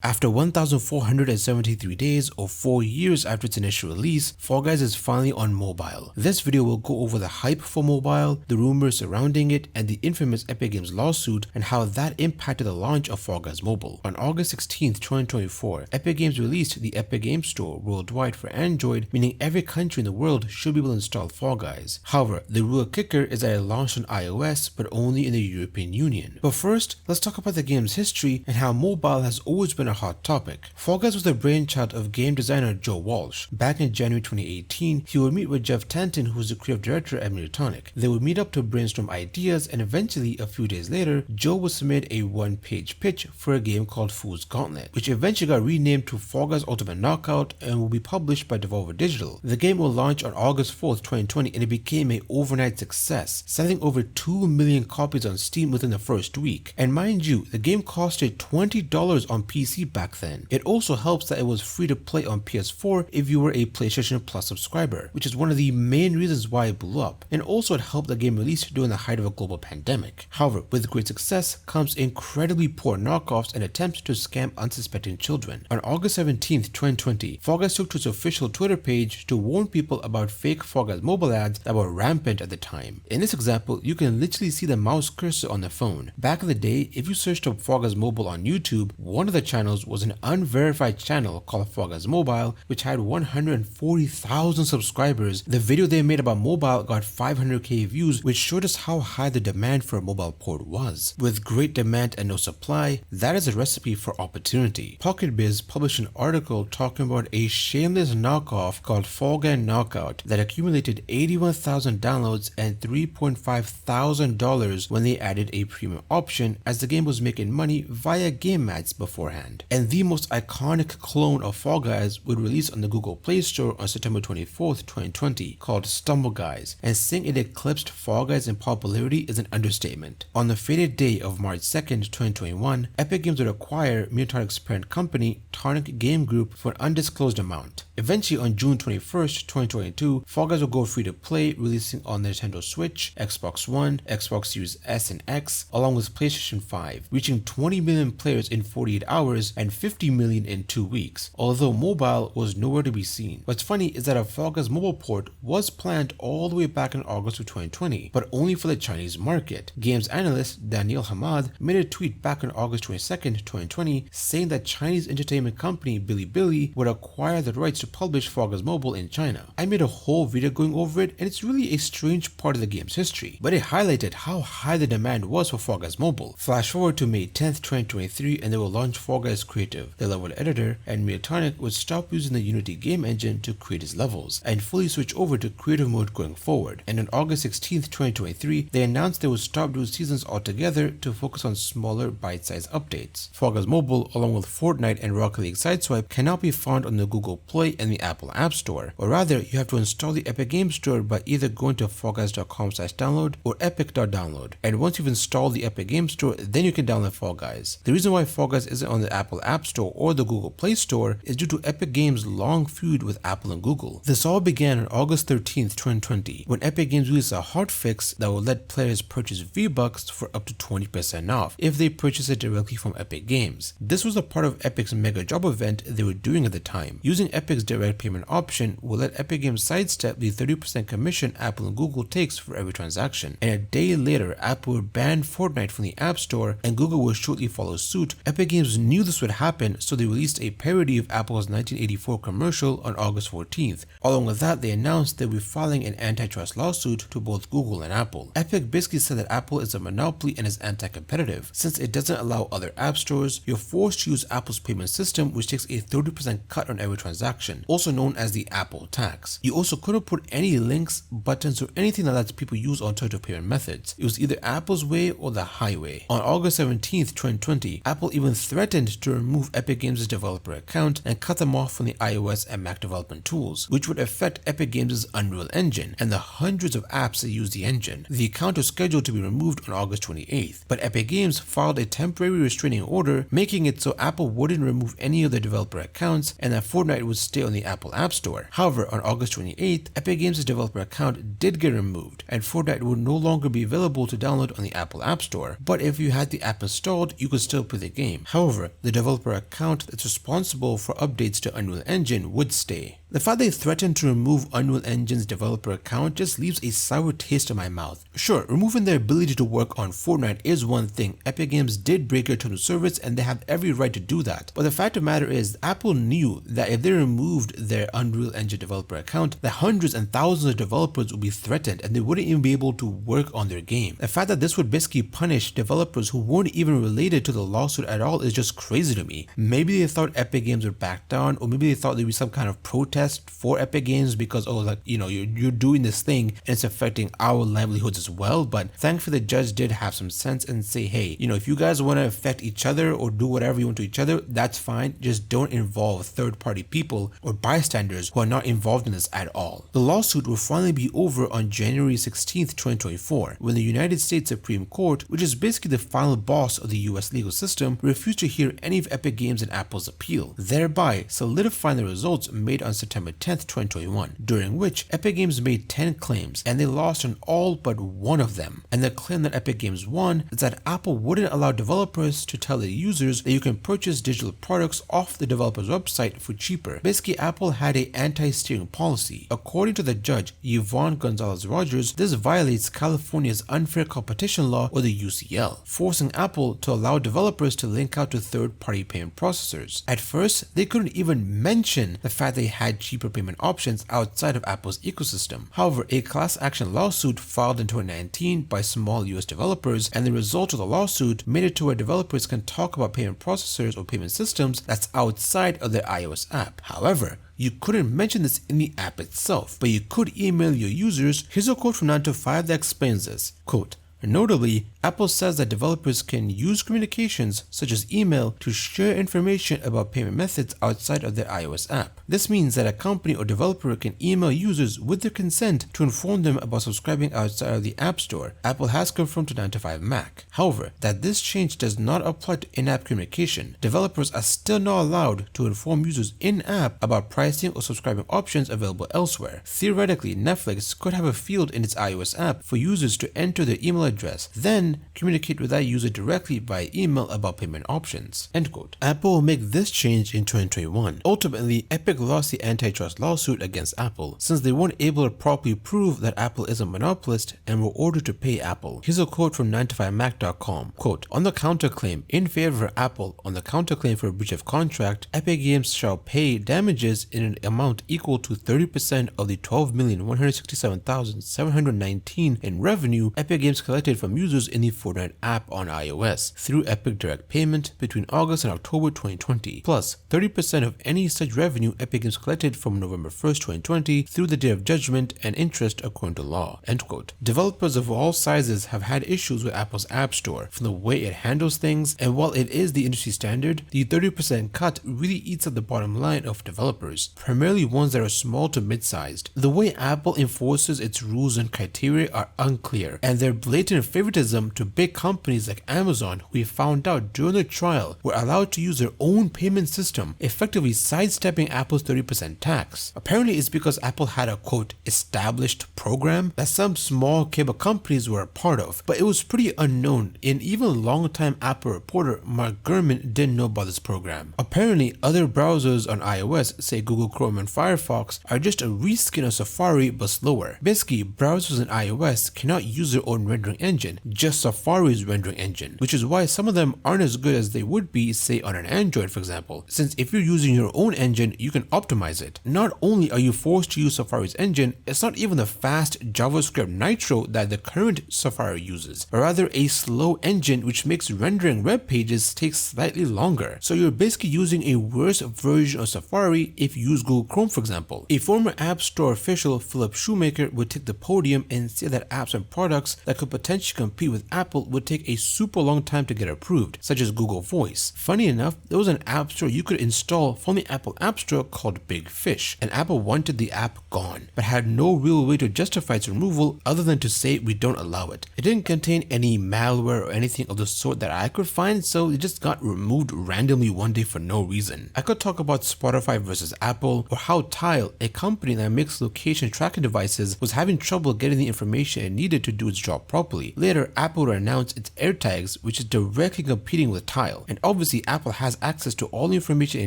After 1,473 days or 4 years after its initial release, Fall Guys is finally on mobile. This video will go over the hype for mobile, the rumors surrounding it, and the infamous Epic Games lawsuit and how that impacted the launch of Fall Guys Mobile. On August 16, 2024, Epic Games released the Epic Games Store worldwide for Android, meaning every country in the world should be able to install Fall Guys. However, the real kicker is that it launched on iOS, but only in the European Union. But first, let's talk about the game's history and how mobile has always been a hot topic. Fall Guys was the brainchild of game designer Joe Walsh. Back in January 2018, he would meet with Jeff Tanton, who was the creative director at Izzytorium. They would meet up to brainstorm ideas, and eventually, a few days later, Joe would submit a one-page pitch for a game called Fool's Gauntlet, which eventually got renamed to Fall Guys Ultimate Knockout and will be published by Devolver Digital. The game will launch on August 4th, 2020, and it became an overnight success, selling over 2 million copies on Steam within the first week. And mind you, the game costed $20 on PC back then. It also helps that it was free to play on PS4 if you were a PlayStation Plus subscriber, which is one of the main reasons why it blew up, and also it helped the game release during the height of a global pandemic. However, with great success comes incredibly poor knockoffs and attempts to scam unsuspecting children. On August 17th, 2020, Fall Guys took to its official Twitter page to warn people about fake Fall Guys mobile ads that were rampant at the time. In this example, you can literally see the mouse cursor on the phone. Back in the day, if you searched up Fall Guys Mobile on YouTube, one of the channels was an unverified channel called Fall Guys Mobile, which had 140,000 subscribers. The video they made about mobile got 500k views, which showed us how high the demand for a mobile port was. With great demand and no supply, that is a recipe for opportunity. Pocket Biz published an article talking about a shameless knockoff called Fall Guys Knockout that accumulated 81,000 downloads and $3,500 when they added a premium option, as the game was making money via game ads beforehand. And the most iconic clone of Fall Guys would release on the Google Play Store on September 24th, 2020, called Stumble Guys, and saying it eclipsed Fall Guys in popularity is an understatement. On the fated day of March 2nd, 2021, Epic Games would acquire Izzytorium's parent company, Tonic Game Group, for an undisclosed amount. Eventually, on June 21st, 2022, Fall Guys will go free to play, releasing on Nintendo Switch, Xbox One, Xbox Series S and X, along with PlayStation 5, reaching 20 million players in 48 hours and 50 million in 2 weeks, although mobile was nowhere to be seen. What's funny is that a Fall Guys mobile port was planned all the way back in August of 2020, but only for the Chinese market. Games analyst Daniel Hamad made a tweet back on August 22nd, 2020, saying that Chinese entertainment company Bilibili would acquire the rights to publish Fall Guys Mobile in China. I made a whole video going over it, and it's really a strange part of the game's history, but it highlighted how high the demand was for Fall Guys Mobile. Flash forward to May 10th, 2023, and they will launch Fall Guys Creative, the level editor, and Izzytorium would stop using the Unity game engine to create its levels and fully switch over to creative mode going forward. And on August 16th, 2023, they announced they would stop doing seasons altogether to focus on smaller bite-sized updates. Fall Guys Mobile, along with Fortnite and Rocket League Sideswipe, cannot be found on the Google Play and the Apple App Store, or rather, you have to install the Epic Games Store by either going to fallguys.com/download or epic.download. And once you've installed the Epic Games Store, then you can download Fall Guys. The reason why Fall Guys isn't on the Apple App Store or the Google Play Store is due to Epic Games' long feud with Apple and Google. This all began on August 13th, 2020, when Epic Games released a hotfix that will let players purchase V-Bucks for up to 20% off if they purchase it directly from Epic Games. This was a part of Epic's mega job event they were doing at the time. Using Epic's direct payment option will let Epic Games sidestep the 30% commission Apple and Google takes for every transaction. And a day later, Apple would ban Fortnite from the App Store and Google would shortly follow suit. Epic Games knew this would happen, so they released a parody of Apple's 1984 commercial on August 14th. Along with that, they announced they would be filing an antitrust lawsuit to both Google and Apple. Epic basically said that Apple is a monopoly and is anti-competitive. Since it doesn't allow other app stores, you're forced to use Apple's payment system, which takes a 30% cut on every transaction, also known as the Apple tax. You also couldn't put any links, buttons, or anything that lets people use alternative payment methods. It was either Apple's way or the highway. On August 17th, 2020, Apple even threatened to remove Epic Games' developer account and cut them off from the iOS and Mac development tools, which would affect Epic Games' Unreal Engine and the hundreds of apps that use the engine. The account was scheduled to be removed on August 28th, but Epic Games filed a temporary restraining order, making it so Apple wouldn't remove any of the developer accounts and that Fortnite would stay on the Apple App Store. However, on August 28th, Epic Games' developer account did get removed, and Fortnite would no longer be available to download on the Apple App Store, but if you had the app installed, you could still play the game. However, the the developer account that's responsible for updates to Unreal Engine would stay. The fact they threatened to remove Unreal Engine's developer account just leaves a sour taste in my mouth. Sure, removing their ability to work on Fortnite is one thing. Epic Games did break their terms of service and they have every right to do that. But the fact of the matter is, Apple knew that if they removed their Unreal Engine developer account, that hundreds and thousands of developers would be threatened and they wouldn't even be able to work on their game. The fact that this would basically punish developers who weren't even related to the lawsuit at all is just crazy to me. Maybe they thought Epic Games would back down, or maybe they thought there'd be some kind of protest for Epic Games because, oh, like, you know, you're doing this thing and it's affecting our livelihoods as well. But thankfully the judge did have some sense and say, hey, you know, if you guys want to affect each other or do whatever you want to each other, that's fine. Just don't involve third-party people or bystanders who are not involved in this at all. The lawsuit will finally be over on January 16th, 2024, when the United States Supreme Court, which is basically the final boss of the US legal system, refused to hear any of Epic Games and Apple's appeal, thereby solidifying the results made on September 10th, 2021, during which Epic Games made 10 claims and they lost on all but one of them. And the claim that Epic Games won is that Apple wouldn't allow developers to tell their users that you can purchase digital products off the developer's website for cheaper. Basically, Apple had an anti-steering policy. According to the judge, Yvonne Gonzalez-Rogers, this violates California's unfair competition law, or the UCL, forcing Apple to allow developers to link out to third-party payment processors. At first, they couldn't even mention the fact they had cheaper payment options outside of Apple's ecosystem. However, a class action lawsuit filed in 2019 by small US developers, and the result of the lawsuit made it to where developers can talk about payment processors or payment systems that's outside of their iOS app. However, you couldn't mention this in the app itself, but you could email your users. Here's a quote from 9 to 5 that explains this. Quote, notably, Apple says that developers can use communications such as email to share information about payment methods outside of their iOS app. This means that a company or developer can email users with their consent to inform them about subscribing outside of the App Store. Apple has confirmed to 9 to 5 Mac. However, that this change does not apply to in-app communication. Developers are still not allowed to inform users in-app about pricing or subscribing options available elsewhere. Theoretically, Netflix could have a field in its iOS app for users to enter their email address, then communicate with that user directly by email about payment options. End quote. Apple will make this change in 2021. Ultimately, Epic lost the antitrust lawsuit against Apple since they weren't able to properly prove that Apple is a monopolist and were ordered to pay Apple. Here's a quote from 9to5mac.com. Quote, on the counterclaim in favor of Apple, on the counterclaim for a breach of contract, Epic Games shall pay damages in an amount equal to 30% of the $12,167,719 in revenue Epic Games collected from users in the Fortnite app on iOS through Epic Direct Payment between August and October 2020, plus 30% of any such revenue Epic Games collected from November 1st, 2020 through the day of judgment and interest according to law. End quote. Developers of all sizes have had issues with Apple's App Store from the way it handles things, and while it is the industry standard, the 30% cut really eats at the bottom line of developers, primarily ones that are small to mid-sized. The way Apple enforces its rules and criteria are unclear, and their blatant favoritism to big companies like Amazon, who we found out during the trial were allowed to use their own payment system, effectively sidestepping Apple's 30% tax. Apparently it's because Apple had a quote established program that some small cable companies were a part of, but it was pretty unknown, and even longtime Apple reporter Mark Gurman didn't know about this program. Apparently other browsers on iOS, say Google Chrome and Firefox, are just a reskin of Safari but slower. Basically, browsers in iOS cannot use their own rendering engine, just Safari's rendering engine, which is why some of them aren't as good as they would be, say on an Android for example, since if you're using your own engine, you can optimize it. Not only are you forced to use Safari's engine, it's not even the fast JavaScript Nitro that the current Safari uses, but rather a slow engine which makes rendering web pages take slightly longer. So you're basically using a worse version of Safari if you use Google Chrome for example. A former App Store official, Philip Shoemaker, would take the podium and say that apps and products that could potentially compete with Apple would take a super long time to get approved, such as Google Voice. Funny enough, there was an app store you could install from the Apple App Store called Big Fish, and Apple wanted the app gone, but had no real way to justify its removal other than to say we don't allow it. It didn't contain any malware or anything of the sort that I could find, so it just got removed randomly one day for no reason. I could talk about Spotify versus Apple, or how Tile, a company that makes location tracking devices, was having trouble getting the information it needed to do its job properly. Later, Apple Apple to announce its AirTags, which is directly competing with Tile. And obviously Apple has access to all the information it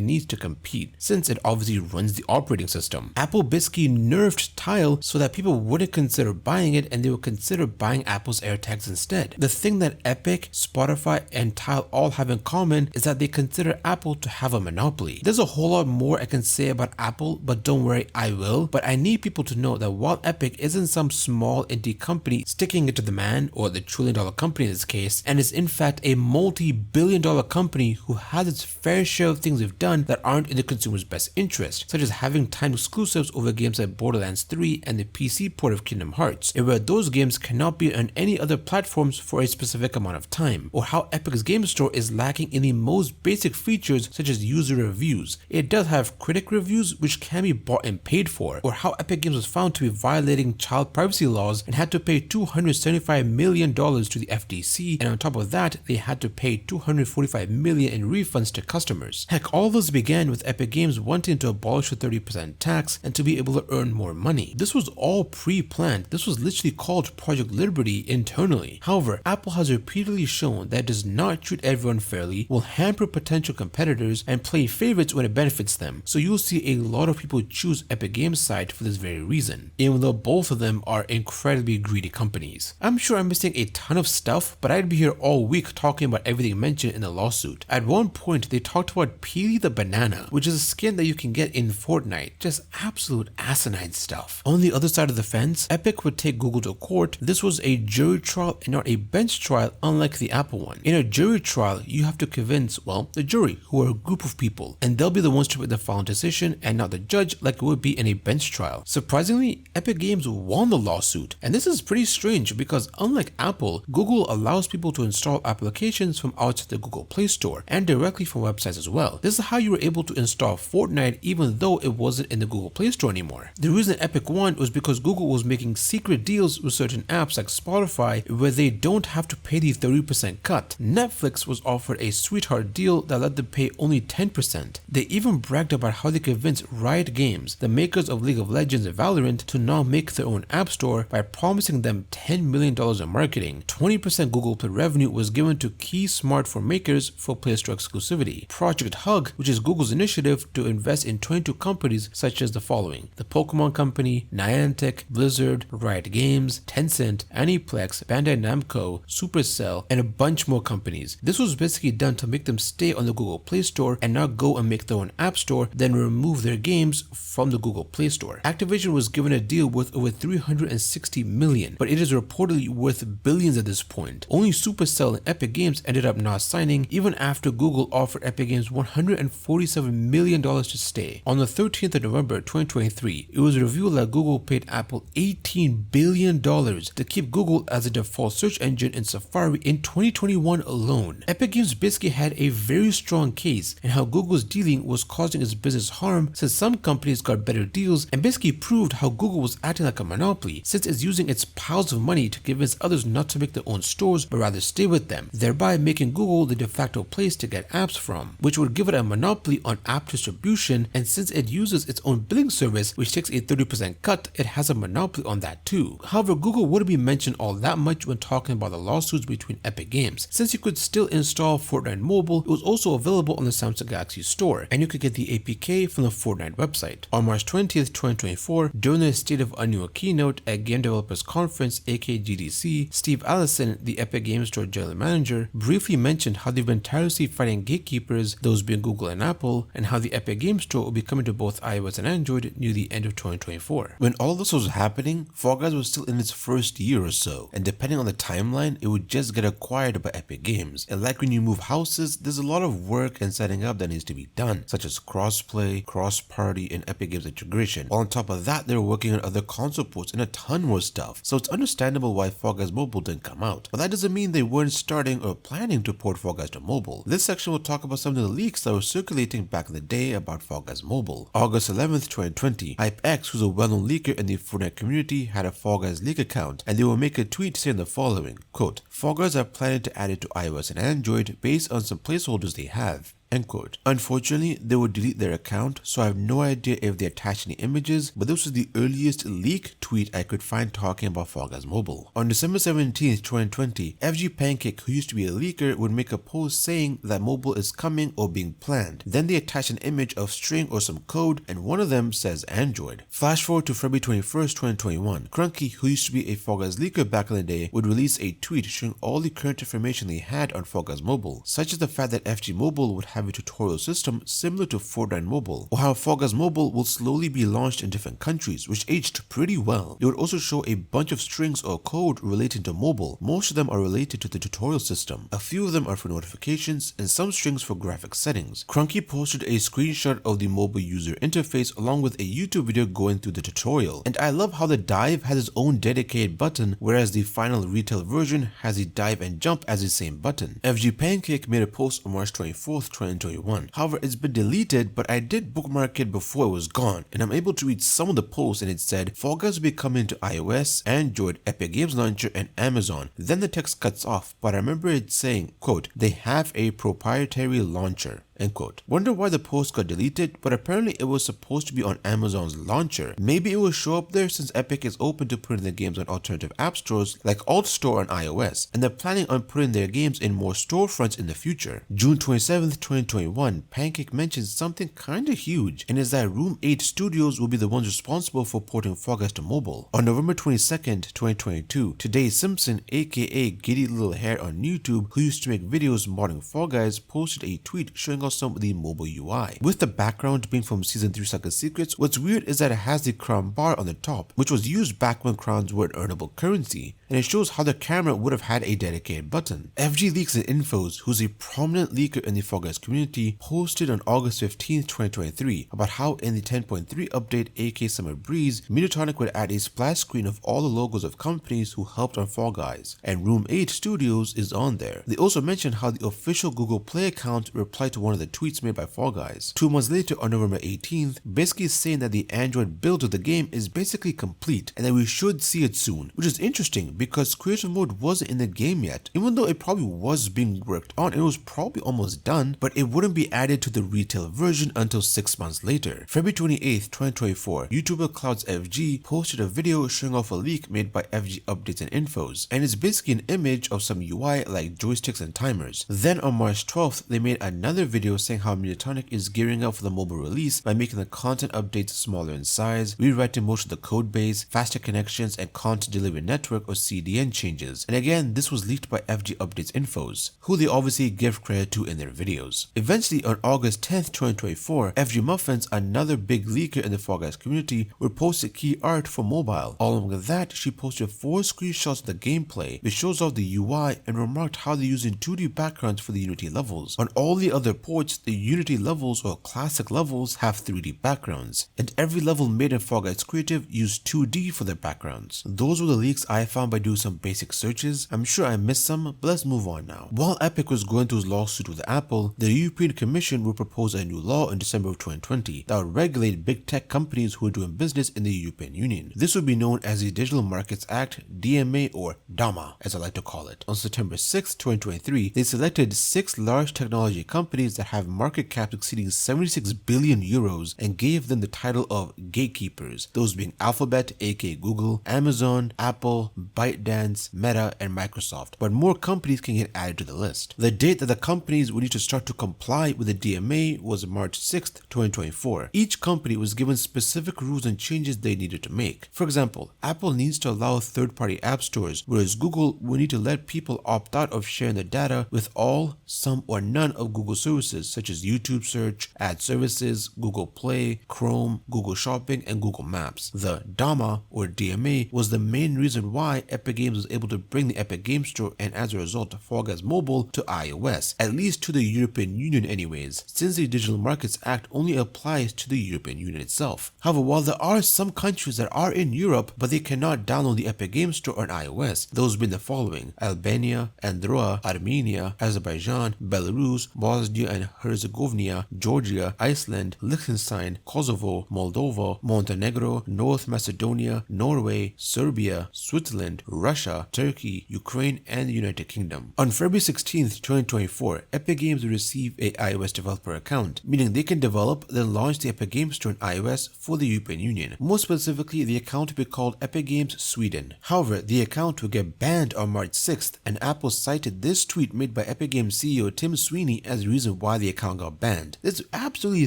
needs to compete, since it obviously runs the operating system. Apple basically nerfed Tile so that people wouldn't consider buying it and they would consider buying Apple's AirTags instead. The thing that Epic, Spotify, and Tile all have in common is that they consider Apple to have a monopoly. There's a whole lot more I can say about Apple, but don't worry, I will. But I need people to know that while Epic isn't some small indie company sticking it to the man, or the trillion-dollar company in this case, and is in fact a multi-billion-dollar company who has its fair share of things they've done that aren't in the consumer's best interest, such as having timed exclusives over games like Borderlands 3 and the PC port of Kingdom Hearts, and where those games cannot be on any other platforms for a specific amount of time, or how Epic's game store is lacking in the most basic features such as user reviews. It does have critic reviews which can be bought and paid for, or how Epic Games was found to be violating child privacy laws and had to pay $275 million to the FTC, and on top of that they had to pay $245 million in refunds to customers. Heck, all this began with Epic Games wanting to abolish the 30% tax and to be able to earn more money. This was all pre-planned. This was literally called Project Liberty internally. However, Apple has repeatedly shown that it does not treat everyone fairly, will hamper potential competitors, and play favorites when it benefits them. So you'll see a lot of people choose Epic Games' side for this very reason, even though both of them are incredibly greedy companies. I'm sure I'm missing a ton of stuff, but I'd be here all week talking about everything mentioned in the lawsuit. At one point, they talked about Peely the Banana, which is a skin that you can get in Fortnite. Just absolute asinine stuff. On the other side of the fence, Epic would take Google to court. This was a jury trial and not a bench trial, unlike the Apple one. In a jury trial, you have to convince, well, the jury, who are a group of people, and they'll be the ones to make the final decision and not the judge like it would be in a bench trial. Surprisingly, Epic Games won the lawsuit, and this is pretty strange because unlike Apple, Google allows people to install applications from outside the Google Play Store and directly from websites as well. This is how you were able to install Fortnite even though it wasn't in the Google Play Store anymore. The reason Epic won was because Google was making secret deals with certain apps like Spotify where they don't have to pay the 30% cut. Netflix was offered a sweetheart deal that let them pay only 10%. They even bragged about how they convinced Riot Games, the makers of League of Legends and Valorant, to now make their own app store by promising them $10 million in marketing. 20% Google Play revenue was given to key smartphone makers for Play Store exclusivity. Project Hug, which is Google's initiative to invest in 22 companies such as the following: the Pokemon Company, Niantic, Blizzard, Riot Games, Tencent, Aniplex, Bandai Namco, Supercell, and a bunch more companies. This was basically done to make them stay on the Google Play Store and not go and make their own app store, then remove their games from the Google Play Store. Activision was given a deal worth over $360 million, but it is reportedly worth billions at this point. Only Supercell and Epic Games ended up not signing, even after Google offered Epic Games $147 million to stay. On the 13th of November 2023, it was revealed that Google paid Apple $18 billion to keep Google as a default search engine in Safari in 2021 alone. Epic Games basically had a very strong case in how Google's dealing was causing its business harm, since some companies got better deals, and basically proved how Google was acting like a monopoly, since it's using its piles of money to convince others not to make their own stores but rather stay with them, thereby making Google the de facto place to get apps from, which would give it a monopoly on app distribution. And since it uses its own billing service, which takes a 30% cut, it has a monopoly on that too. However, Google wouldn't be mentioned all that much when talking about the lawsuits between Epic Games. Since you could still install Fortnite Mobile, it was also available on the Samsung Galaxy Store, and you could get the APK from the Fortnite website. On March 20th, 2024, during the State of Unreal keynote at Game Developers Conference aka GDC, Steve Allison, the Epic Games Store general manager, briefly mentioned how they've been tirelessly fighting gatekeepers, those being Google and Apple, and how the Epic Games Store will be coming to both iOS and Android near the end of 2024. When all this was happening, Fall Guys was still in its first year or so, and depending on the timeline, it would just get acquired by Epic Games. And like when you move houses, there's a lot of work and setting up that needs to be done, such as crossplay, cross-party, and Epic Games integration. While on top of that, they're working on other console ports and a ton more stuff, so it's understandable why Fall Guys Mobile didn't come out. But that doesn't mean they weren't starting or planning to port Fall Guys to mobile. This section will talk about some of the leaks that were circulating back in the day about Fall Guys Mobile. August 11th, 2020, HypeX, who's a well-known leaker in the Fortnite community, had a Fall Guys leak account, and they will make a tweet saying the following, quote, "Fall Guys are planning to add it to iOS and Android based on some placeholders they have. end quote. Unfortunately, they would delete their account, so I have no idea if they attached any images, but this was the earliest leak tweet I could find talking about Fall Guys Mobile. On December 17th, 2020, FG Pancake, who used to be a leaker, would make a post saying that mobile is coming or being planned. Then they attach an image of string or some code, and one of them says Android. Flash forward to February 21st, 2021. Crunky, who used to be a Fall Guys leaker back in the day, would release a tweet showing all the current information they had on Fall Guys Mobile, such as the fact that FG Mobile would have a tutorial system similar to Fortnite Mobile, or how Fall Guys Mobile will slowly be launched in different countries, which aged pretty well. It would also show a bunch of strings or code relating to mobile. Most of them are related to the tutorial system. A few of them are for notifications, and some strings for graphic settings. Crunky posted a screenshot of the mobile user interface along with a YouTube video going through the tutorial, and I love how the dive has its own dedicated button, whereas the final retail version has the dive and jump as the same button. FG Pancake made a post on March 24th, 2021. However, it's been deleted, but I did bookmark it before it was gone, and I'm able to read some of the posts, and it said, Fall Guys will be coming to iOS, Android, Epic Games Launcher, and Amazon. Then the text cuts off, but I remember it saying, quote, they have a proprietary launcher. End quote. Wonder why the post got deleted, but apparently it was supposed to be on Amazon's launcher. Maybe it will show up there since Epic is open to putting their games on alternative app stores like Alt Store on iOS, and they're planning on putting their games in more storefronts in the future. June 27th, 2021, Pancake mentions something kinda huge, and is that Room 8 Studios will be the ones responsible for porting Fall Guys to mobile. On November 22nd, 2022, Today Simpson, aka Giddy Little Hair on YouTube, who used to make videos modding Fall Guys, posted a tweet showing us some of the mobile UI. With the background being from Season 3 Sucker Secrets, what's weird is that it has the crown bar on the top, which was used back when crowns were an earnable currency, and it shows how the camera would have had a dedicated button. FG Leaks and Infos, who's a prominent leaker in the Fall Guys community, posted on August 15th, 2023 about how in the 10.3 update aka Summer Breeze, Mediatonic would add a splash screen of all the logos of companies who helped on Fall Guys, and Room 8 Studios is on there. They also mentioned how the official Google Play account replied to one of the tweets made by Fall Guys 2 months later on November 18th, basically saying that the Android build of the game is basically complete and that we should see it soon, which is interesting because creation mode wasn't in the game yet. Even though it probably was being worked on, it was probably almost done, but it wouldn't be added to the retail version until 6 months later. February 28th, 2024, YouTuber Clouds FG posted a video showing off a leak made by FG Updates and Infos, and it's basically an image of some UI like joysticks and timers. Then on March 12th, they made another video saying how Mediatonic is gearing up for the mobile release by making the content updates smaller in size, rewriting most of the code base, faster connections, and content delivery network or CDN changes. And again, this was leaked by FG Updates Infos, who they obviously give credit to in their videos. Eventually, on August 10th, 2024, FG Muffins, another big leaker in the Fall Guys community, would post key art for mobile. Along with that, she posted 4 screenshots of the gameplay, which shows off the UI and remarked how they're using 2D backgrounds for the Unity levels. On all the other ports, the Unity levels or classic levels have 3D backgrounds, and every level made in Fall Guys Creative used 2D for their backgrounds. Those were the leaks I found by doing some basic searches. I'm sure I missed some, but let's move on now. While Epic was going through his lawsuit with Apple, the European Commission will propose a new law in December of 2020 that would regulate big tech companies who are doing business in the European Union. This would be known as the Digital Markets Act, DMA, or DAMA, as I like to call it. On September 6, 2023, they selected 6 large technology companies that have market caps exceeding 76 billion euros and gave them the title of gatekeepers, those being Alphabet, aka Google, Amazon, Apple, ByteDance, Meta, and Microsoft. But more companies can get added to the list. The date that the companies would need to start to comply with the DMA was March 6th, 2024. Each company was given specific rules and changes they needed to make. For example, Apple needs to allow third-party app stores, whereas Google will need to let people opt out of sharing their data with all, some, or none of Google services such as YouTube search, ad services, Google Play, Chrome, Google Shopping, and Google Maps. The DAMA or DMA was the main reason why Epic Games was able to bring the Epic Game Store and as a result Fall Guys Mobile to iOS, at least to the European Union anyways, since the Digital Markets Act only applies to the European Union itself. However, while there are some countries that are in Europe but they cannot download the Epic Game Store on iOS, those being the following: Albania, Andorra, Armenia, Azerbaijan, Belarus, Bosnia and Bosnia, Herzegovina, Georgia, Iceland, Liechtenstein, Kosovo, Moldova, Montenegro, North Macedonia, Norway, Serbia, Switzerland, Russia, Turkey, Ukraine, and the United Kingdom. On February 16th, 2024, Epic Games will receive a iOS developer account, meaning they can develop then launch the Epic Games Store on iOS for the European Union. More specifically, the account will be called Epic Games Sweden. However, the account will get banned on March 6th, and Apple cited this tweet made by Epic Games CEO Tim Sweeney as the reason why the account got banned. This is absolutely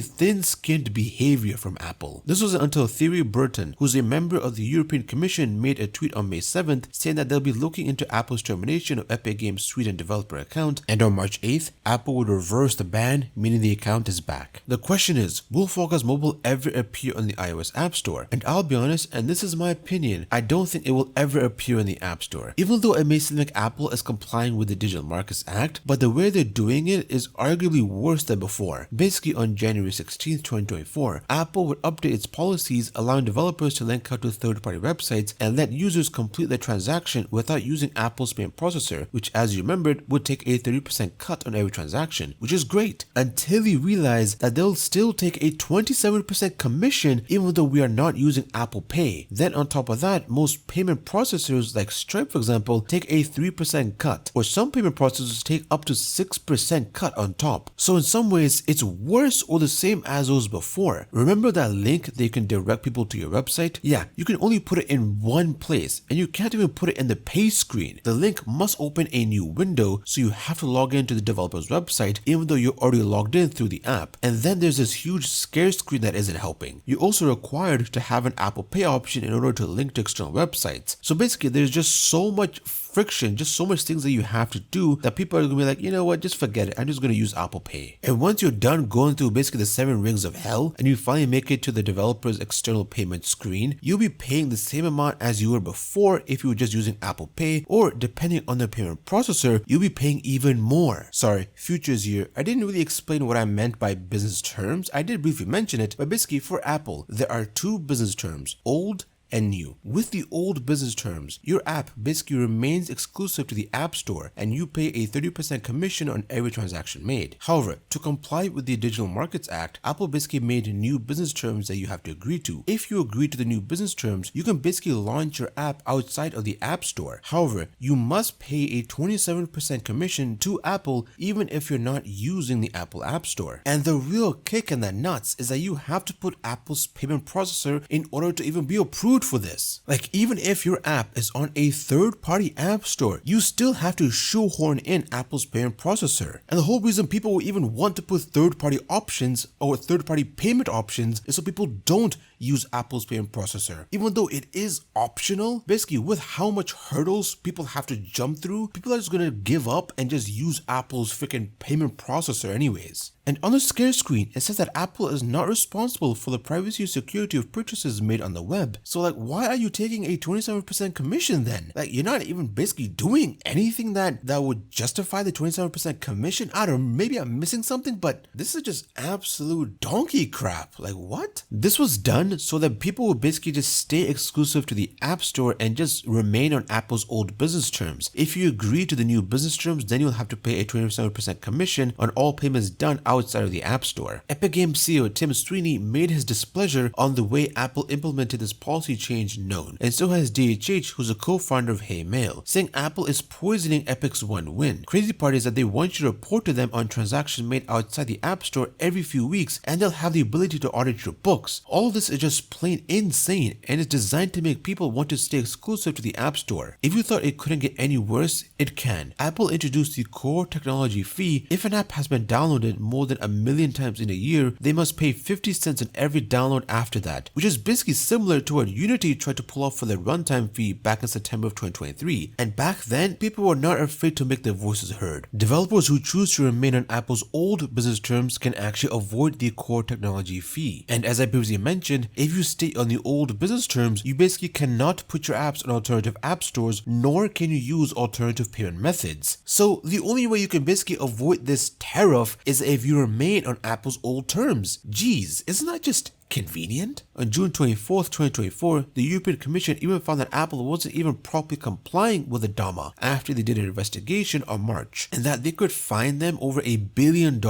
thin-skinned behavior from Apple. This wasn't until Thierry Breton, who's a member of the European Commission, made a tweet on May 7th saying that they'll be looking into Apple's termination of Epic Games Sweden developer account, and on March 8th, Apple would reverse the ban, meaning the account is back. The question is, will Fall Guys Mobile ever appear on the iOS App Store? And I'll be honest, and this is my opinion, I don't think it will ever appear in the App Store. Even though it may seem like Apple is complying with the Digital Markets Act, but the way they're doing it is arguably worse than before. Basically, on January 16th, 2024, Apple would update its policies allowing developers to link out to third-party websites and let users complete their transaction without using Apple's payment processor, which, as you remembered, would take a 30% cut on every transaction, which is great, until you realize that they'll still take a 27% commission even though we are not using Apple Pay. Then on top of that, most payment processors like Stripe, for example, take a 3% cut, or some payment processors take up to 6% cut on top. So in some ways, it's worse or the same as those before. Remember that link that you can direct people to your website? Yeah, you can only put it in one place, and you can't even put it in the pay screen. The link must open a new window, so you have to log into the developer's website even though you're already logged in through the app. And then there's this huge scare screen that isn't helping. You're also required to have an Apple Pay option in order to link to external websites. So basically, there's just so much friction, just so much things that you have to do that people are gonna be like, you know what, just forget it, I'm just gonna use Apple Pay. And once you're done going through basically the 7 rings of hell and you finally make it to the developer's external payment screen, you'll be paying the same amount as you were before if you were just using Apple Pay, or depending on the payment processor, you'll be paying even more. Sorry, futures here. I didn't really explain what I meant by business terms. I did briefly mention it, but basically for Apple, there are 2 business terms, old and new. With the old business terms, your app basically remains exclusive to the App Store and you pay a 30% commission on every transaction made. However, to comply with the Digital Markets Act, Apple basically made new business terms that you have to agree to. If you agree to the new business terms, you can basically launch your app outside of the App Store. However, you must pay a 27% commission to Apple even if you're not using the Apple App Store. And the real kick in the nuts is that you have to put Apple's payment processor in order to even be approved for this. Like, even if your app is on a third-party app store, you still have to shoehorn in Apple's payment processor. And the whole reason people will even want to put third-party options or third-party payment options is so people don't use Apple's payment processor. Even though it is optional, basically with how much hurdles people have to jump through, people are just gonna give up and just use Apple's freaking payment processor anyways. And on the scare screen, it says that Apple is not responsible for the privacy and security of purchases made on the web. So like, why are you taking a 27% commission then? Like, you're not even basically doing anything that would justify the 27% commission. I don't know, maybe I'm missing something, but this is just absolute donkey crap. Like, what? This was done so that people would basically just stay exclusive to the App Store and just remain on Apple's old business terms. If you agree to the new business terms, then you'll have to pay a 27% commission on all payments done outside of the App Store. Epic Games CEO Tim Sweeney made his displeasure on the way Apple implemented this policy change known, and so has DHH, who's a co-founder of Hey Mail, saying Apple is poisoning Epic's one win. Crazy part is that they want you to report to them on transactions made outside the App Store every few weeks, and they'll have the ability to audit your books. All of this is just plain insane, and it's designed to make people want to stay exclusive to the App Store. If you thought it couldn't get any worse, it can. Apple introduced the core technology fee. If an app has been downloaded more than 1 million times in a year, they must pay 50 cents on every download after that, which is basically similar to what Unity tried to pull off for their runtime fee back in September of 2023. And back then, people were not afraid to make their voices heard. Developers who choose to remain on Apple's old business terms can actually avoid the core technology fee. And as I previously mentioned, if you stay on the old business terms, you basically cannot put your apps on alternative app stores, nor can you use alternative payment methods. So the only way you can basically avoid this tariff is if you remain on Apple's old terms. Geez, isn't that just Convenient? On June 24th, 2024, the European Commission even found that Apple wasn't even properly complying with the DAMA after they did an investigation on March, and that they could fine them over $1 billion.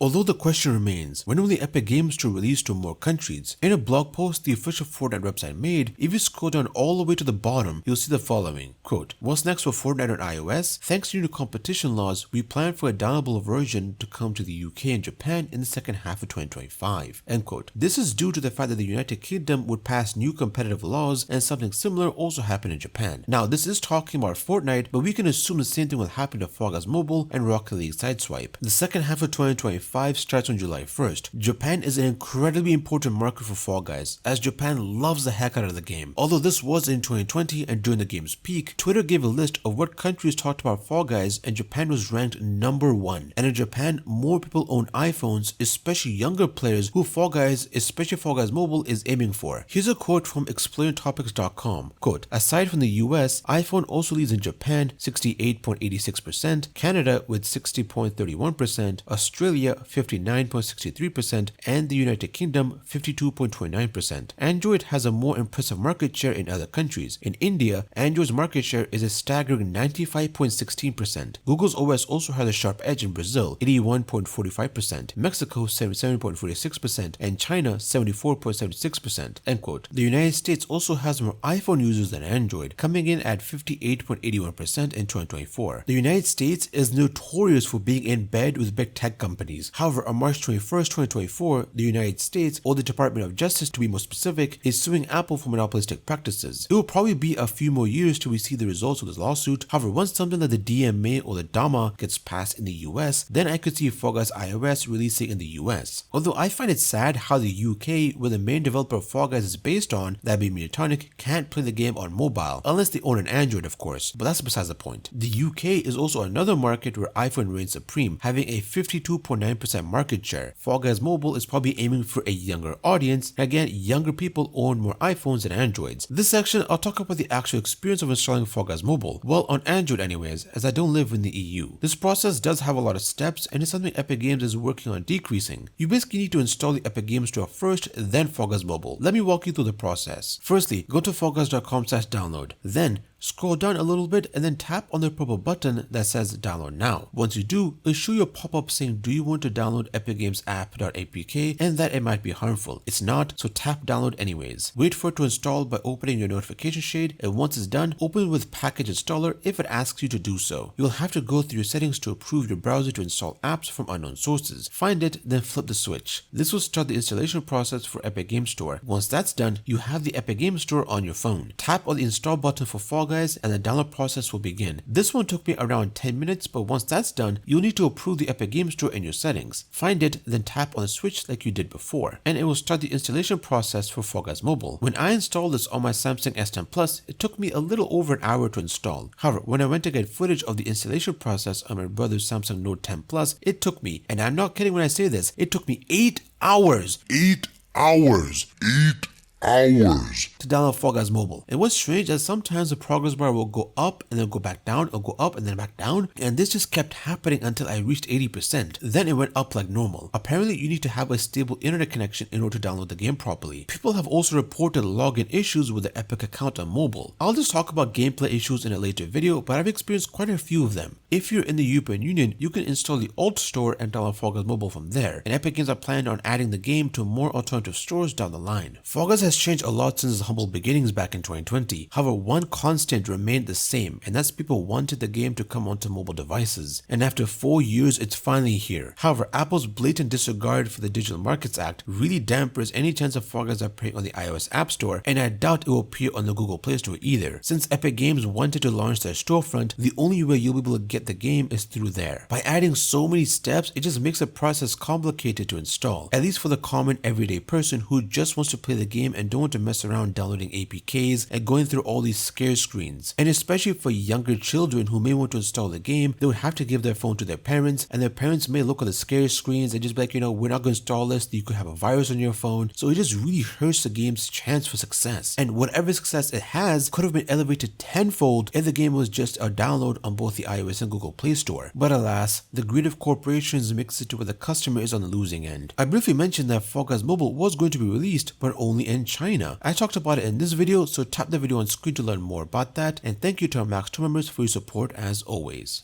Although the question remains, when will the Epic Games Store release to more countries? In a blog post the official Fortnite website made, if you scroll down all the way to the bottom, you'll see the following, quote, "What's next for Fortnite on iOS? Thanks to new competition laws, we plan for a downloadable version to come to the UK and Japan in the second half of 2025, end quote. This is due to the fact that the United Kingdom would pass new competitive laws, and something similar also happened in Japan. Now, this is talking about Fortnite, but we can assume the same thing will happen to Fall Guys Mobile and Rocket League Sideswipe. The second half of 2025 starts on July 1st. Japan is an incredibly important market for Fall Guys, as Japan loves the heck out of the game. Although this was in 2020 and during the game's peak, Twitter gave a list of what countries talked about Fall Guys, and Japan was ranked #1. And in Japan, more people own iPhones, especially younger players who Fall Guys, especially Fall Guys Mobile, is aiming for. Here's a quote from ExplainTopics.com. Quote, "Aside from the US, iPhone also leads in Japan 68.86%, Canada with 60.31%, Australia 59.63%, and the United Kingdom 52.29%. Android has a more impressive market share in other countries. In India, Android's market share is a staggering 95.16%. Google's OS also has a sharp edge in Brazil, 81.45%, Mexico 77.46%, and China 74.76%, end quote. The United States also has more iPhone users than Android, coming in at 58.81% in 2024. The United States is notorious for being in bed with big tech companies. However, on March 21st, 2024, the United States, or the Department of Justice to be more specific, is suing Apple for monopolistic practices. It will probably be a few more years till we see the results of this lawsuit. However, once something like the DMA or the DAMA gets passed in the US, then I could see Fall Guys iOS releasing in the US. Although I find it sad how the UK, where the main developer of Fall Guys is based on, that being Mediatonic, can't play the game on mobile, unless they own an Android of course, but that's besides the point. The UK is also another market where iPhone reigns supreme, having a 52.9% market share. Fall Guys Mobile is probably aiming for a younger audience, and again, younger people own more iPhones than Androids. This section, I'll talk about the actual experience of installing Fall Guys Mobile, well, on Android anyways, as I don't live in the EU. This process does have a lot of steps, and it's something Epic Games is working on decreasing. You basically need to install the Epic Games Store first, then Fall Guys Mobile. Let me walk you through the process. Firstly, go to fallguys.com/download. Then scroll down a little bit and then tap on the purple button that says download now. Once you do, it'll show you a pop-up saying do you want to download Epic Games app.apk, and that it might be harmful. It's not, so tap download anyways. Wait for it to install by opening your notification shade, and once it's done, open with package installer if it asks you to do so. You'll have to go through your settings to approve your browser to install apps from unknown sources. Find it, then flip the switch. This will start the installation process for Epic Games Store. Once that's done, you have the Epic Games Store on your phone. Tap on the install button for Fall Guys and the download process will begin. This one took me around 10 minutes, but once that's done, you'll need to approve the Epic Games Store in your settings. Find it, then tap on the switch like you did before, and it will start the installation process for Fall Guys Mobile. When I installed this on my Samsung S10 Plus, it took me a little over an hour to install. However, when I went to get footage of the installation process on my brother's Samsung Note 10 Plus, it took me, and I'm not kidding when I say this, it took me 8 hours. 8 hours. 8 hours to download Fall Guys Mobile. And what's strange is sometimes the progress bar will go up and then go back down, or go up and then back down, and this just kept happening until I reached 80%. Then it went up like normal. Apparently you need to have a stable internet connection in order to download the game properly. People have also reported login issues with the Epic account on mobile. I'll just talk about gameplay issues in a later video, but I've experienced quite a few of them. If you're in the European Union, you can install the Alt Store and download Fall Guys Mobile from there, and Epic Games are planning on adding the game to more alternative stores down the line. Fall Guys has changed a lot since its humble beginnings back in 2020. However, one constant remained the same, and that's people wanted the game to come onto mobile devices. And after 4 years, it's finally here. However, Apple's blatant disregard for the Digital Markets Act really dampers any chance of Fall Guys appearing on the iOS App Store, and I doubt it will appear on the Google Play Store either. Since Epic Games wanted to launch their storefront, the only way you'll be able to get the game is through there. By adding so many steps, it just makes the process complicated to install, at least for the common everyday person who just wants to play the game and and don't want to mess around downloading APKs and going through all these scare screens. And especially for younger children who may want to install the game, they would have to give their phone to their parents, and their parents may look at the scare screens and just be like, we're not going to install this, you could have a virus on your phone. So it just really hurts the game's chance for success. And whatever success it has could have been elevated tenfold if the game was just a download on both the iOS and Google Play Store. But alas, the greed of corporations makes it to where the customer is on the losing end. I briefly mentioned that Fall Guys Mobile was going to be released, but only in China. I talked about it in this video, so tap the video on screen to learn more about that, and thank you to our Max 2 members for your support as always.